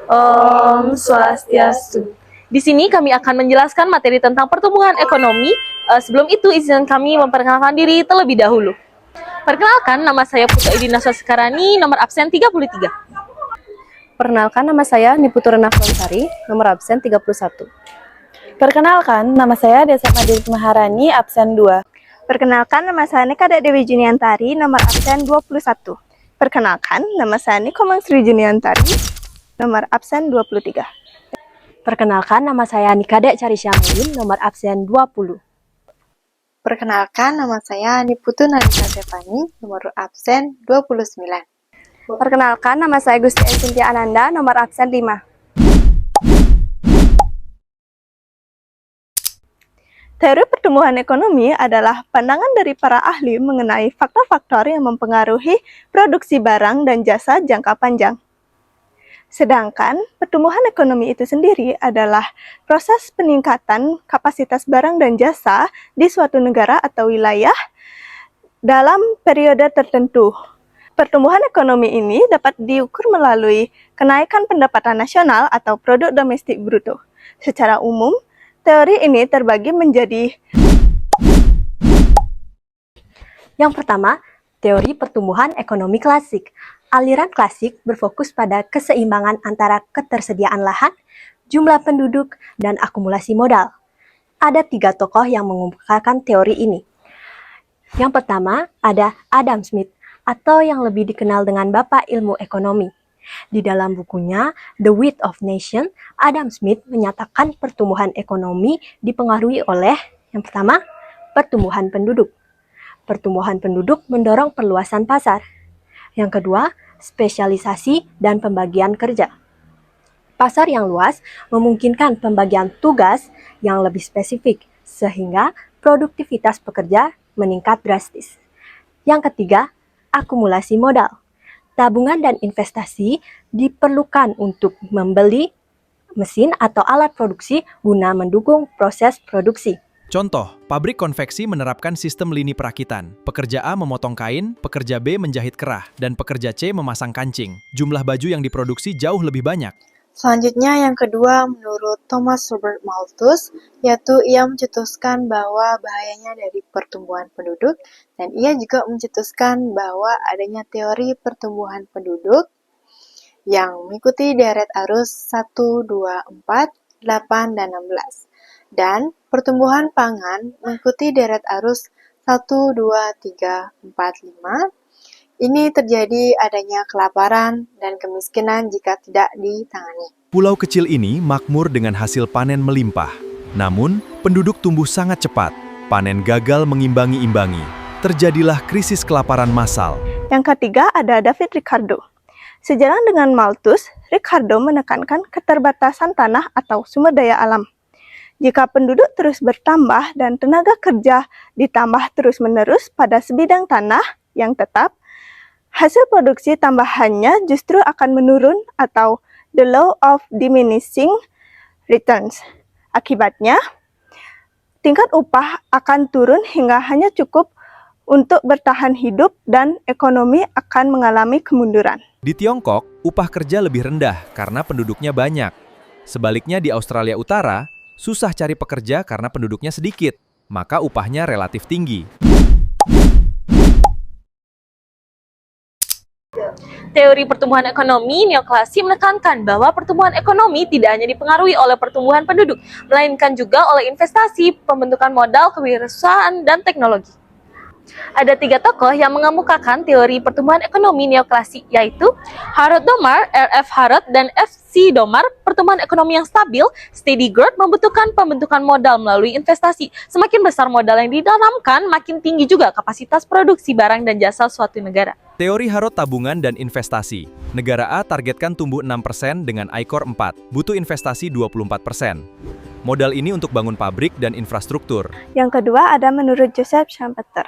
Om Swastiastu. Di sini kami akan menjelaskan materi tentang pertumbuhan ekonomi. Sebelum itu, izinkan kami memperkenalkan diri terlebih dahulu. Perkenalkan, nama saya Putra Idina Sekarani, nomor absen 33. Perkenalkan, nama saya Niputura Naflansari, nomor absen 31. Perkenalkan, nama saya Desa Madit Maharani, absen 2. Perkenalkan, nama saya Nikada Dewi Juniantari, nomor absen 21. Perkenalkan, nama saya Nikomang Sri Juniantari, nomor absen 23. Perkenalkan, nama saya Nikada Carisyamin, nomor absen 20. Perkenalkan, nama saya Niputu Nalita Stefani, nomor absen 29. Perkenalkan, nama saya Gusti Cynthia Ananda, nomor absen 5. Teori pertumbuhan ekonomi adalah pandangan dari para ahli mengenai faktor-faktor yang mempengaruhi produksi barang dan jasa jangka panjang. Sedangkan pertumbuhan ekonomi itu sendiri adalah proses peningkatan kapasitas barang dan jasa di suatu negara atau wilayah dalam periode tertentu. Pertumbuhan ekonomi ini dapat diukur melalui kenaikan pendapatan nasional atau produk domestik bruto. Secara umum, teori ini terbagi menjadi Yang pertama, teori pertumbuhan ekonomi klasik. Aliran klasik berfokus pada keseimbangan antara ketersediaan lahan, jumlah penduduk, dan akumulasi modal. Ada 3 tokoh yang mengemukakan teori ini. Yang pertama ada Adam Smith, atau yang lebih dikenal dengan Bapak Ilmu Ekonomi. Di dalam bukunya The Wealth of Nations, Adam Smith menyatakan pertumbuhan ekonomi dipengaruhi oleh yang pertama, pertumbuhan penduduk. Pertumbuhan penduduk mendorong perluasan pasar. Yang kedua, spesialisasi dan pembagian kerja. Pasar yang luas memungkinkan pembagian tugas yang lebih spesifik, sehingga produktivitas pekerja meningkat drastis. Yang ketiga, akumulasi modal. Tabungan dan investasi diperlukan untuk membeli mesin atau alat produksi guna mendukung proses produksi. Contoh, pabrik konveksi menerapkan sistem lini perakitan. Pekerja A memotong kain, pekerja B menjahit kerah, dan pekerja C memasang kancing. Jumlah baju yang diproduksi jauh lebih banyak. Selanjutnya yang kedua menurut Thomas Robert Malthus, yaitu ia mencetuskan bahwa bahayanya dari pertumbuhan penduduk, dan ia juga mencetuskan bahwa adanya teori pertumbuhan penduduk yang mengikuti deret arus 1, 2, 4, 8, dan 16. Dan pertumbuhan pangan mengikuti deret arus 1, 2, 3, 4, 5. Ini terjadi adanya kelaparan dan kemiskinan jika tidak ditangani. Pulau kecil ini makmur dengan hasil panen melimpah. Namun, penduduk tumbuh sangat cepat. Panen gagal mengimbangi-imbangi. Terjadilah krisis kelaparan massal. Yang ketiga ada David Ricardo. Sejalan dengan Malthus, Ricardo menekankan keterbatasan tanah atau sumber daya alam. Jika penduduk terus bertambah dan tenaga kerja ditambah terus-menerus pada sebidang tanah yang tetap, hasil produksi tambahannya justru akan menurun atau the law of diminishing returns. Akibatnya, tingkat upah akan turun hingga hanya cukup untuk bertahan hidup dan ekonomi akan mengalami kemunduran. Di Tiongkok, upah kerja lebih rendah karena penduduknya banyak. Sebaliknya di Australia Utara, susah cari pekerja karena penduduknya sedikit, maka upahnya relatif tinggi. Teori pertumbuhan ekonomi neoklasik menekankan bahwa pertumbuhan ekonomi tidak hanya dipengaruhi oleh pertumbuhan penduduk, melainkan juga oleh investasi, pembentukan modal, kewirausahaan, dan teknologi. Ada 3 tokoh yang mengemukakan teori pertumbuhan ekonomi neoklasik, yaitu Harold Domar, R.F. Harrod, dan F.C. Domar. Pertumbuhan ekonomi yang stabil, steady growth, membutuhkan pembentukan modal melalui investasi. Semakin besar modal yang ditanamkan, makin tinggi juga kapasitas produksi barang dan jasa suatu negara. Teori Harrod tabungan dan investasi. Negara A targetkan tumbuh 6% dengan ICOR 4, butuh investasi 24%. Modal ini untuk bangun pabrik dan infrastruktur. Yang kedua ada menurut Joseph Schumpeter.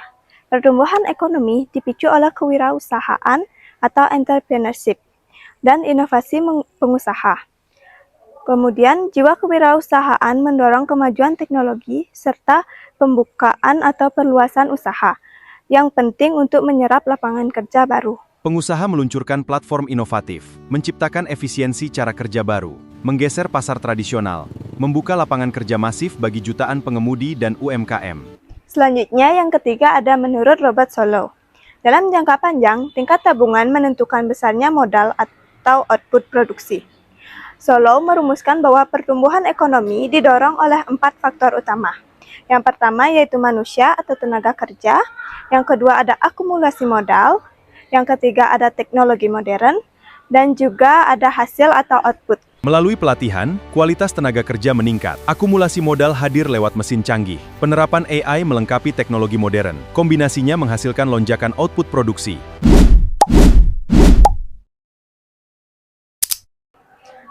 Pertumbuhan ekonomi dipicu oleh kewirausahaan atau entrepreneurship dan inovasi pengusaha. Kemudian, jiwa kewirausahaan mendorong kemajuan teknologi serta pembukaan atau perluasan usaha yang penting untuk menyerap lapangan kerja baru. Pengusaha meluncurkan platform inovatif, menciptakan efisiensi cara kerja baru, menggeser pasar tradisional, membuka lapangan kerja masif bagi jutaan pengemudi dan UMKM. Selanjutnya yang ketiga ada menurut Robert Solow. Dalam jangka panjang, tingkat tabungan menentukan besarnya modal atau output produksi. Solow merumuskan bahwa pertumbuhan ekonomi didorong oleh 4 faktor utama. Yang pertama yaitu manusia atau tenaga kerja, yang kedua ada akumulasi modal, yang ketiga ada teknologi modern, dan juga ada hasil atau output. Melalui pelatihan, kualitas tenaga kerja meningkat. Akumulasi modal hadir lewat mesin canggih. Penerapan AI melengkapi teknologi modern. Kombinasinya menghasilkan lonjakan output produksi.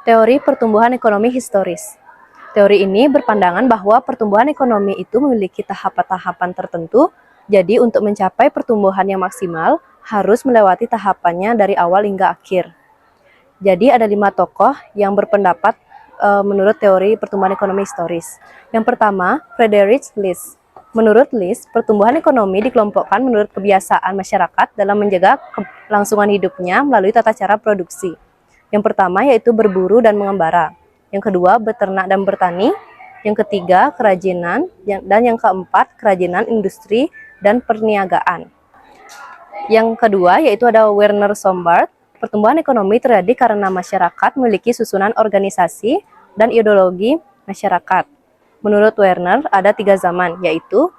Teori pertumbuhan ekonomi historis. Teori ini berpandangan bahwa pertumbuhan ekonomi itu memiliki tahapan-tahapan tertentu, jadi untuk mencapai pertumbuhan yang maksimal, harus melewati tahapannya dari awal hingga akhir. Jadi ada 5 tokoh yang berpendapat menurut teori pertumbuhan ekonomi historis. Yang pertama, Friedrich List. Menurut List, pertumbuhan ekonomi dikelompokkan menurut kebiasaan masyarakat dalam menjaga kelangsungan hidupnya melalui tata cara produksi. Yang pertama yaitu berburu dan mengembara. Yang kedua, beternak dan bertani. Yang ketiga, kerajinan. Dan yang keempat, kerajinan industri dan perniagaan. Yang kedua yaitu ada Werner Sombart. Pertumbuhan ekonomi terjadi karena masyarakat memiliki susunan organisasi dan ideologi masyarakat. Menurut Werner, ada 3 zaman, yaitu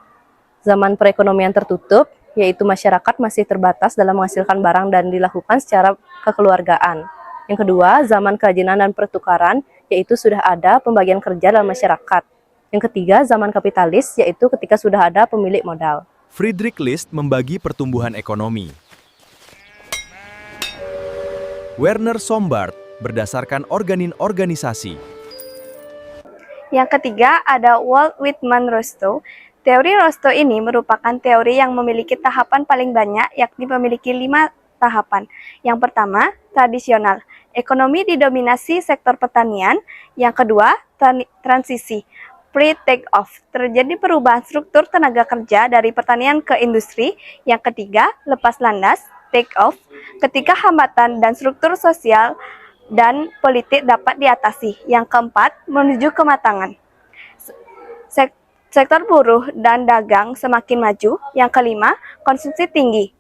zaman perekonomian tertutup, yaitu masyarakat masih terbatas dalam menghasilkan barang dan dilakukan secara kekeluargaan. Yang kedua, zaman kerajinan dan pertukaran, yaitu sudah ada pembagian kerja dalam masyarakat. Yang ketiga, zaman kapitalis, yaitu ketika sudah ada pemilik modal. Friedrich List membagi pertumbuhan ekonomi. Werner Sombart berdasarkan organisasi. Yang ketiga ada Walt Whitman Rostow. Teori Rostow ini merupakan teori yang memiliki tahapan paling banyak, yakni memiliki 5 tahapan. Yang pertama, tradisional. Ekonomi didominasi sektor pertanian. Yang kedua, transisi. Pre-take off. Terjadi perubahan struktur tenaga kerja dari pertanian ke industri. Yang ketiga, lepas landas. Take off. Ketika hambatan dan struktur sosial dan politik dapat diatasi. Yang keempat, menuju kematangan. Sektor buruh dan dagang semakin maju. Yang kelima, konsumsi tinggi.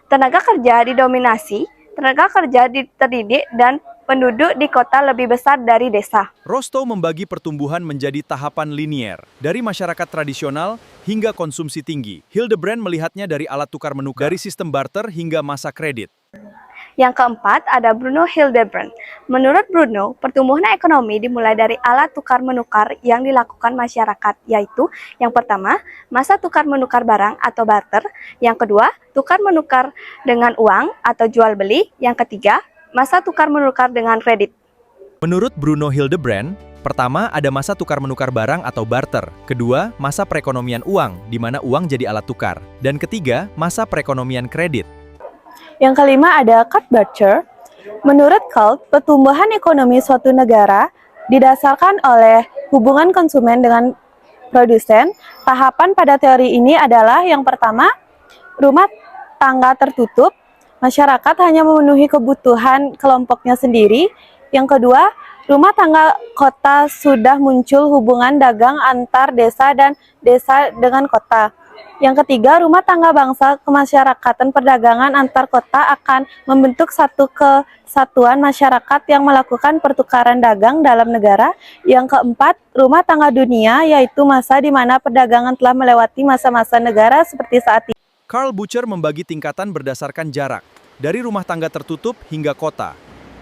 Tenaga kerja didominasi, tenaga kerja terdidik, dan penduduk di kota lebih besar dari desa. Rostow membagi pertumbuhan menjadi tahapan linier, dari masyarakat tradisional hingga konsumsi tinggi. Hildebrand melihatnya dari alat tukar-menukar, dari sistem barter hingga masa kredit. Yang keempat ada Bruno Hildebrand. Menurut Bruno, pertumbuhan ekonomi dimulai dari alat tukar-menukar yang dilakukan masyarakat, yaitu yang pertama, masa tukar-menukar barang atau barter. Yang kedua, tukar-menukar dengan uang atau jual-beli. Yang ketiga, masa tukar-menukar dengan kredit. Menurut Bruno Hildebrand, pertama ada masa tukar-menukar barang atau barter. Kedua, masa perekonomian uang, di mana uang jadi alat tukar. Dan ketiga, masa perekonomian kredit. Yang kelima ada Kurt Butcher. Menurut Kurt, pertumbuhan ekonomi suatu negara didasarkan oleh hubungan konsumen dengan produsen. Tahapan pada teori ini adalah yang pertama, rumah tangga tertutup. Masyarakat hanya memenuhi kebutuhan kelompoknya sendiri. Yang kedua, rumah tangga kota sudah muncul hubungan dagang antar desa dan desa dengan kota. Yang ketiga, rumah tangga bangsa kemasyarakatan perdagangan antar kota akan membentuk satu kesatuan masyarakat yang melakukan pertukaran dagang dalam negara. Yang keempat, rumah tangga dunia, yaitu masa di mana perdagangan telah melewati masa-masa negara seperti saat ini. Karl Butcher membagi tingkatan berdasarkan jarak, dari rumah tangga tertutup hingga kota,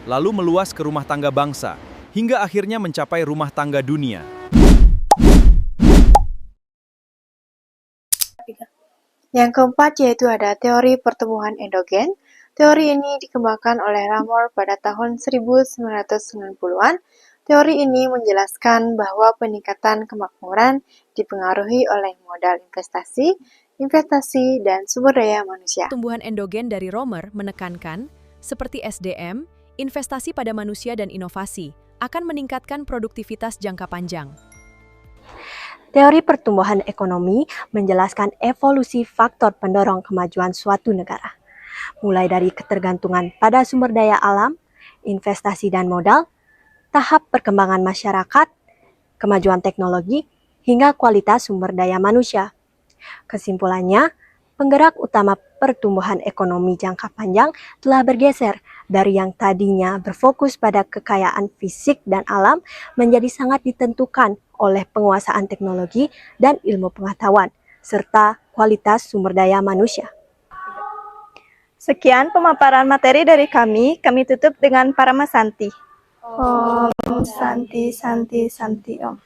lalu meluas ke rumah tangga bangsa, hingga akhirnya mencapai rumah tangga dunia. Yang keempat yaitu ada teori pertumbuhan endogen. Teori ini dikembangkan oleh Ramor pada tahun 1990-an. Teori ini menjelaskan bahwa peningkatan kemakmuran dipengaruhi oleh modal investasi, dan sumber daya manusia. Pertumbuhan endogen dari Romer menekankan, seperti SDM, investasi pada manusia dan inovasi, akan meningkatkan produktivitas jangka panjang. Teori pertumbuhan ekonomi menjelaskan evolusi faktor pendorong kemajuan suatu negara. mulai dari ketergantungan pada sumber daya alam, investasi dan modal, tahap perkembangan masyarakat, kemajuan teknologi, hingga kualitas sumber daya manusia. Kesimpulannya, penggerak utama pertumbuhan ekonomi jangka panjang telah bergeser dari yang tadinya berfokus pada kekayaan fisik dan alam menjadi sangat ditentukan oleh penguasaan teknologi dan ilmu pengetahuan, serta kualitas sumber daya manusia. Sekian pemaparan materi dari kami tutup dengan Parama Santi. Om Santi Santi Santi Om.